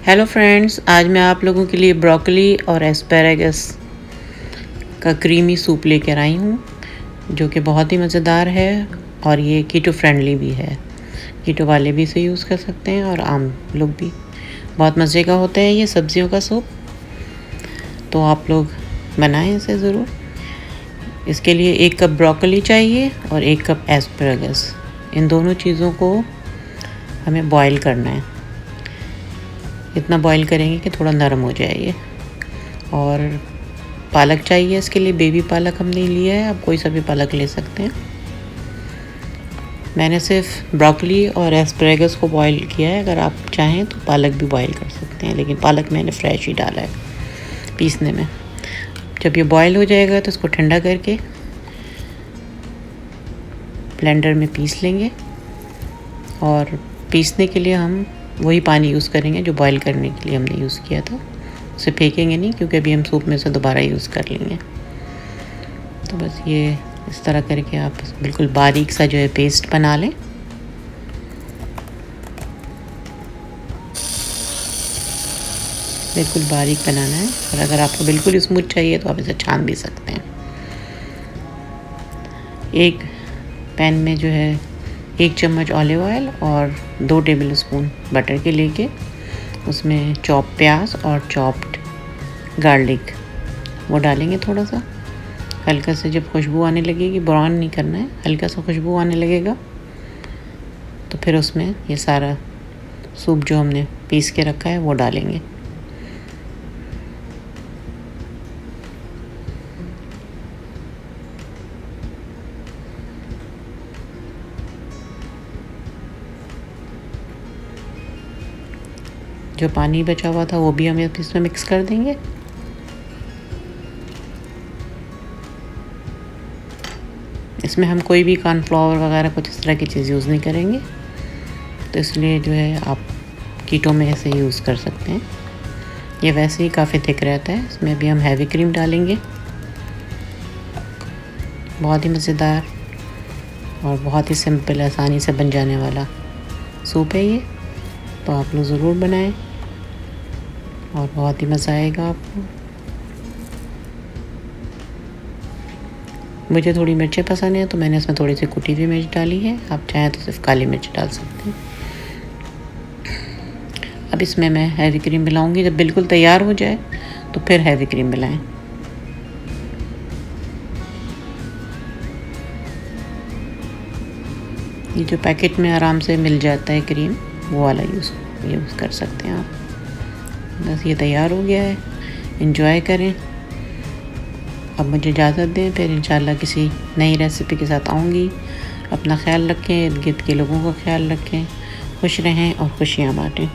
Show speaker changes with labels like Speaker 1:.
Speaker 1: Hello friends, आज मैं आप लोगों के लिए ब्रोकली और एस्पैरागस का क्रीमी सूप लेकर आई हूँ, जो कि बहुत ही मज़ेदार है और ये कीटो फ्रेंडली भी है। कीटो वाले भी इसे यूज़ कर सकते हैं और आम लोग भी। बहुत मज़े का होता है ये सब्जियों का सूप, तो आप लोग बनाएं इसे ज़रूर। इसके लिए 1 कप ब्रोकली चाहिए और 1 कप एस्पैरागस। इन दोनों चीज़ों को हमें बॉईल करना है। इतना बॉईल करेंगे कि थोड़ा नरम हो जाए ये। और पालक चाहिए इसके लिए, बेबी पालक हमने लिया है, आप कोई सा भी पालक ले सकते हैं। मैंने सिर्फ ब्रोकली और एस्पैरागस को बॉईल किया है, अगर आप चाहें तो पालक भी बॉईल कर सकते हैं, लेकिन पालक मैंने फ्रेश ही डाला है पीसने में। जब ये बॉईल हो जाएगा तो इसको ठंडा करके ब्लेंडर में पीस लेंगे। और पीसने के लिए हम वही पानी यूज़ करेंगे जो बॉईल करने के लिए हमने यूज़ किया था। उसे फेंकेंगे नहीं, क्योंकि अभी हम सूप में से दोबारा यूज़ कर लेंगे। तो बस ये इस तरह करके आप बिल्कुल बारीक सा जो है पेस्ट बना लें। बिल्कुल बारीक बनाना है, और अगर आपको बिल्कुल स्मूथ चाहिए तो आप इसे छान भी सकते हैं। एक पैन में जो है 1 चम्मच ऑलिव ऑयल और 2 टेबल स्पून बटर के लेके उसमें चॉप प्याज और चॉप्ड गार्लिक वो डालेंगे। थोड़ा सा हल्का से जब खुशबू आने लगेगी, ब्राउन नहीं करना है, हल्का सा खुशबू आने लगेगा तो फिर उसमें ये सारा सूप जो हमने पीस के रखा है वो डालेंगे। जो पानी बचा हुआ था वो भी हम इसमें मिक्स कर देंगे। इसमें हम कोई भी कॉर्नफ्लावर वगैरह कुछ इस तरह की चीज़ यूज़ नहीं करेंगे, तो इसलिए जो है आप कीटो में ऐसे यूज़ कर सकते हैं। ये वैसे ही काफ़ी थिक रहता है। इसमें भी हम हैवी क्रीम डालेंगे। बहुत ही मज़ेदार और बहुत ही सिंपल, आसानी से बन जाने वाला सूप है ये, तो आप लोग ज़रूर बनाएं और बहुत ही मज़ा आएगा आपको। मुझे थोड़ी मिर्चें पसंद है, तो मैंने इसमें थोड़ी सी कुटी हुई मिर्च डाली है। आप चाहें तो सिर्फ काली मिर्च डाल सकते हैं। अब इसमें मैं हैवी क्रीम मिलाऊंगी। जब बिल्कुल तैयार हो जाए तो फिर हैवी क्रीम मिलाएं। ये जो पैकेट में आराम से मिल जाता है क्रीम, वो वाला यूज़ कर सकते हैं आप। बस ये तैयार हो गया है, एंजॉय करें। अब मुझे इजाज़त दें, फिर इंशाल्लाह किसी नई रेसिपी के साथ आऊँगी। अपना ख्याल रखें, इर्द गिर्द के लोगों का ख्याल रखें, खुश रहें और खुशियाँ बाँटें।